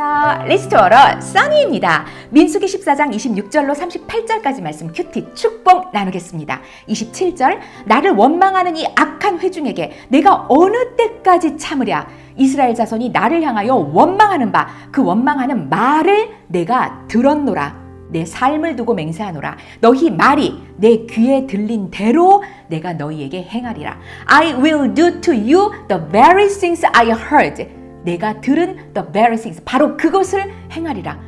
안녕하세요. 리스토어러 써니입니다. 민수기 14장 26절로 38절까지 말씀 큐티 축복 나누겠습니다. 27절 나를 원망하는 이 악한 회중에게 내가 어느 때까지 참으랴. 이스라엘 자손이 나를 향하여 원망하는 바 그 원망하는 말을 내가 들었노라. 내 삶을 두고 맹세하노라. 너희 말이 내 귀에 들린 대로 내가 너희에게 행하리라. I will do to you the very things I heard. 내가 들은 the very things. 바로 그것을 행하리라.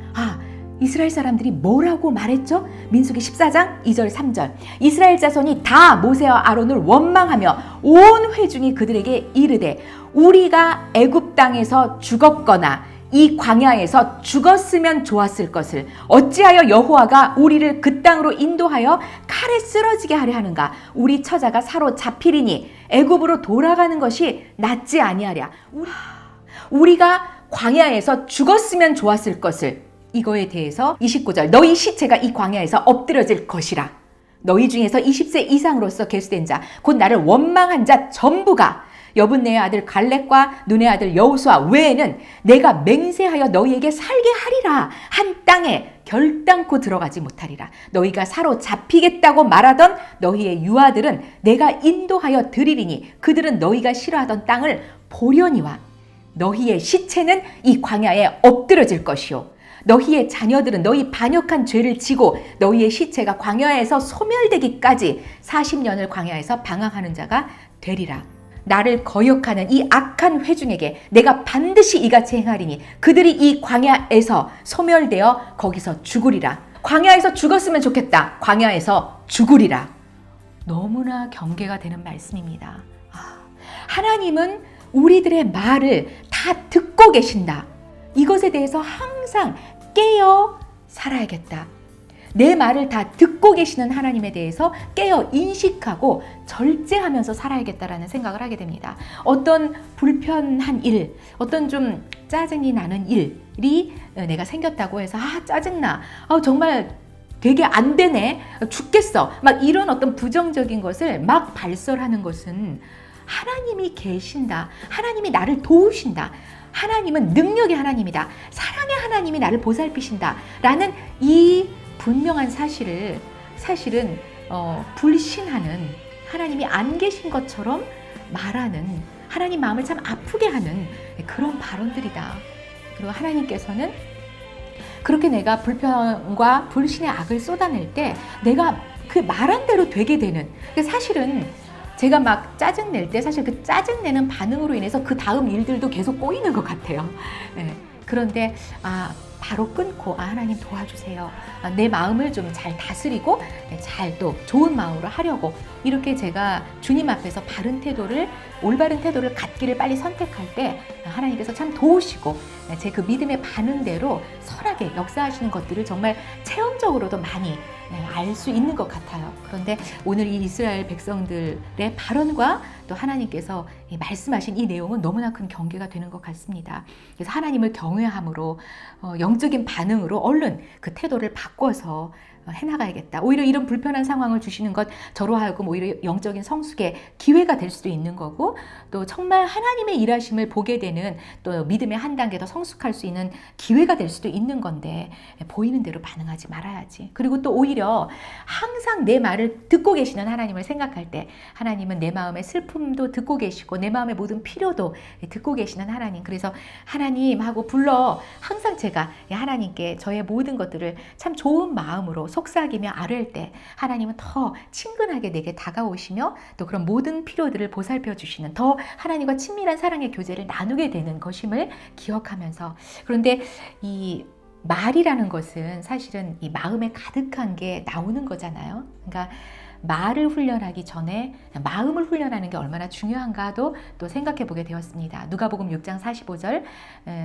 이스라엘 사람들이 뭐라고 말했죠? 민수기 14장 2절 3절. 이스라엘 자손이 다 모세와 아론을 원망하며 온 회중이 그들에게 이르되 우리가 애굽 땅에서 죽었거나 이 광야에서 죽었으면 좋았을 것을 어찌하여 여호와가 우리를 그 땅으로 인도하여 칼에 쓰러지게 하려 하는가. 우리 처자가 사로잡히리니 애굽으로 돌아가는 것이 낫지 아니하랴. 우리가 광야에서 죽었으면 좋았을 것을, 이거에 대해서 29절 너희 시체가 이 광야에서 엎드려질 것이라. 너희 중에서 20세 이상으로서 계수된 자 곧 나를 원망한 자 전부가 여분네의 아들 갈렙과 눈의 아들 여호수아 외에는 내가 맹세하여 너희에게 살게 하리라. 한 땅에 결단코 들어가지 못하리라. 너희가 사로잡히겠다고 말하던 너희의 유아들은 내가 인도하여 드리리니 그들은 너희가 싫어하던 땅을 보려니와 너희의 시체는 이 광야에 엎드려질 것이요 너희의 자녀들은 너희 반역한 죄를 지고 너희의 시체가 광야에서 소멸되기까지 40년을 광야에서 방황하는 자가 되리라. 나를 거역하는 이 악한 회중에게 내가 반드시 이같이 행하리니 그들이 이 광야에서 소멸되어 거기서 죽으리라. 광야에서 죽었으면 좋겠다. 광야에서 죽으리라. 너무나 경계가 되는 말씀입니다. 하나님은 우리들의 말을 다 듣고 계신다. 이것에 대해서 항상 깨어 살아야겠다. 내 말을 다 듣고 계시는 하나님에 대해서 깨어 인식하고 절제하면서 살아야겠다라는 생각을 하게 됩니다. 어떤 불편한 일, 어떤 좀 짜증이 나는 일이 내가 생겼다고 해서 짜증나, 정말 되게 안 되네, 죽겠어, 막 이런 어떤 부정적인 것을 막 발설하는 것은 하나님이 계신다. 하나님이 나를 도우신다. 하나님은 능력의 하나님이다. 사랑의 하나님이 나를 보살피신다. 라는 이 분명한 사실은 불신하는, 하나님이 안 계신 것처럼 말하는, 하나님 마음을 참 아프게 하는 그런 발언들이다. 그리고 하나님께서는 그렇게 내가 불평과 불신의 악을 쏟아낼 때 내가 그 말한 대로 되게 되는, 사실은 제가 막 짜증낼 때 사실 그 짜증내는 반응으로 인해서 그 다음 일들도 계속 꼬이는 것 같아요. 그런데 바로 끊고 하나님 도와주세요. 내 마음을 좀 잘 다스리고 잘 또 좋은 마음으로 하려고 이렇게 제가 주님 앞에서 올바른 태도를 갖기를 빨리 선택할 때 하나님께서 참 도우시고 제 그 믿음의 반응대로 선하게 역사하시는 것들을 정말 체험적으로도 많이 알 수 있는 것 같아요. 그런데 오늘 이 이스라엘 백성들의 발언과 또 하나님께서 말씀하신 이 내용은 너무나 큰 경계가 되는 것 같습니다. 그래서 하나님을 경외함으로 영적인 반응으로 얼른 그 태도를 바꿔서 해나가야겠다. 오히려 이런 불편한 상황을 주시는 것 저로 하여금 오히려 영적인 성숙의 기회가 될 수도 있는 거고, 또 정말 하나님의 일하심을 보게 되는 또 믿음의 한 단계 더 성숙할 수 있는 기회가 될 수도 있는 건데 보이는 대로 반응하지 말아야지. 그리고 또 오히려 항상 내 말을 듣고 계시는 하나님을 생각할 때 하나님은 내 마음의 슬픔도 듣고 계시고 내 마음의 모든 필요도 듣고 계시는 하나님. 그래서 하나님 하고 불러 항상 제가 하나님께 저의 모든 것들을 참 좋은 마음으로 속삭이며 아뢰일 때 하나님은 더 친근하게 내게 다가오시며 또 그런 모든 필요들을 보살펴 주시는, 더 하나님과 친밀한 사랑의 교제를 나누게 되는 것임을 기억하면서, 그런데 이 말이라는 것은 사실은 이 마음에 가득한 게 나오는 거잖아요. 그러니까 말을 훈련하기 전에 마음을 훈련하는 게 얼마나 중요한가도 또 생각해 보게 되었습니다. 누가복음 6장 45절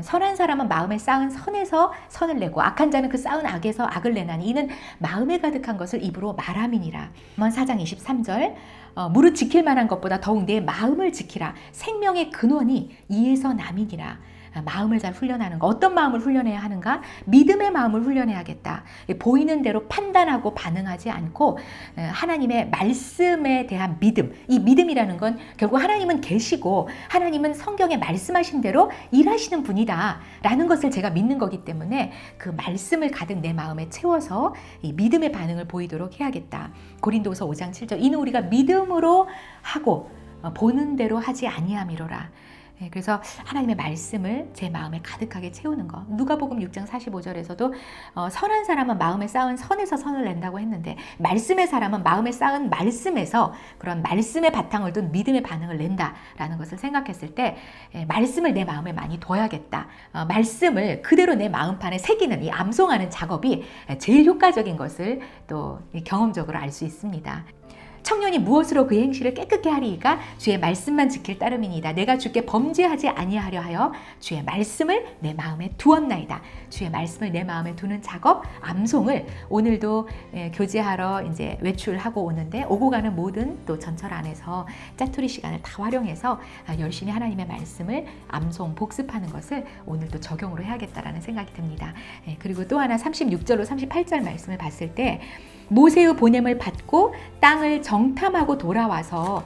선한 사람은 마음에 쌓은 선에서 선을 내고 악한 자는 그 쌓은 악에서 악을 내나니 이는 마음에 가득한 것을 입으로 말함이니라. 4장 23절 무릇 지킬 만한 것보다 더욱 내 마음을 지키라. 생명의 근원이 이에서 남이니라. 마음을 잘 훈련하는 거. 어떤 마음을 훈련해야 하는가? 믿음의 마음을 훈련해야겠다. 보이는 대로 판단하고 반응하지 않고 하나님의 말씀에 대한 믿음. 이 믿음이라는 건 결국 하나님은 계시고 하나님은 성경에 말씀하신 대로 일하시는 분이다 라는 것을 제가 믿는 거기 때문에 그 말씀을 가득 내 마음에 채워서 이 믿음의 반응을 보이도록 해야겠다. 고린도후서 5장 7절 이는 우리가 믿음으로 하고 보는 대로 하지 아니함이로라. 그래서 하나님의 말씀을 제 마음에 가득하게 채우는 거. 누가복음 6장 45절에서도 선한 사람은 마음에 쌓은 선에서 선을 낸다고 했는데 말씀의 사람은 마음에 쌓은 말씀에서 그런 말씀의 바탕을 둔 믿음의 반응을 낸다라는 것을 생각했을 때 말씀을 내 마음에 많이 둬야겠다. 말씀을 그대로 내 마음판에 새기는 이 암송하는 작업이 제일 효과적인 것을 또 경험적으로 알 수 있습니다. 청년이 무엇으로 그 행실을 깨끗게 하리이까 주의 말씀만 지킬 따름이니이다. 내가 주께 범죄하지 아니하려 하여 주의 말씀을 내 마음에 두었나이다. 주의 말씀을 내 마음에 두는 작업, 암송을 오늘도 교제하러 이제 외출하고 오는데 오고 가는 모든 또 전철 안에서 짜투리 시간을 다 활용해서 열심히 하나님의 말씀을 암송, 복습하는 것을 오늘도 적용으로 해야겠다라는 생각이 듭니다. 그리고 또 하나 36절로 38절 말씀을 봤을 때 모세의 보냄을 받고 땅을 정탐하고 돌아와서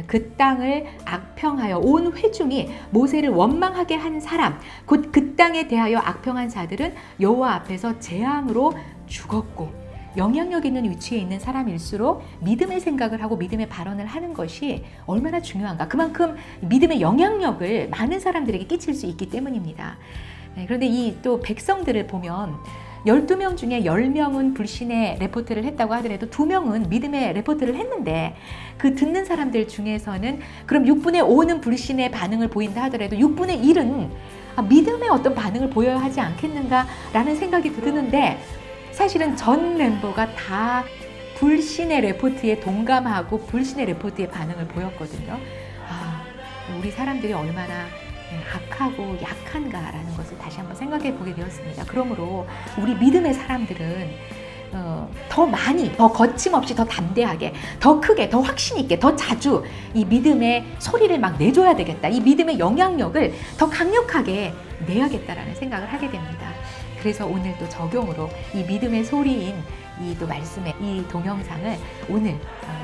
그 땅을 악평하여 온 회중이 모세를 원망하게 한 사람 곧 그 땅에 대하여 악평한 자들은 여호와 앞에서 재앙으로 죽었고 영향력 있는 위치에 있는 사람일수록 믿음의 생각을 하고 믿음의 발언을 하는 것이 얼마나 중요한가. 그만큼 믿음의 영향력을 많은 사람들에게 끼칠 수 있기 때문입니다. 그런데 이 또 백성들을 보면 12명 중에 10명은 불신의 레포트를 했다고 하더라도 2명은 믿음의 레포트를 했는데 그 듣는 사람들 중에서는 그럼 6분의 5는 불신의 반응을 보인다 하더라도 6분의 1은 믿음의 어떤 반응을 보여야 하지 않겠는가라는 생각이 드는데 사실은 전 멤버가 다 불신의 레포트에 동감하고 불신의 레포트에 반응을 보였거든요. 우리 사람들이 얼마나 악하고 약한가라는 것을 다시 한번 생각해 보게 되었습니다. 그러므로 우리 믿음의 사람들은 더 많이, 더 거침없이, 더 담대하게, 더 크게, 더 확신 있게, 더 자주 이 믿음의 소리를 막 내줘야 되겠다. 이 믿음의 영향력을 더 강력하게 내야겠다라는 생각을 하게 됩니다. 그래서 오늘 또 적용으로 이 믿음의 소리인 이 또 말씀의 이 동영상을 오늘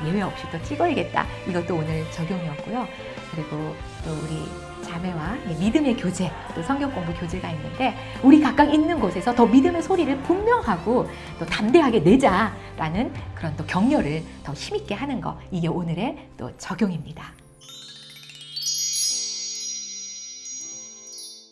예외 없이 또 찍어야겠다. 이것도 오늘 적용이었고요. 그리고 또 우리 자매와 믿음의 교제, 또 성경 공부 교제가 있는데 우리 각각 있는 곳에서 더 믿음의 소리를 분명하고 또 담대하게 내자라는 그런 또 격려를 더 힘있게 하는 거, 이게 오늘의 또 적용입니다.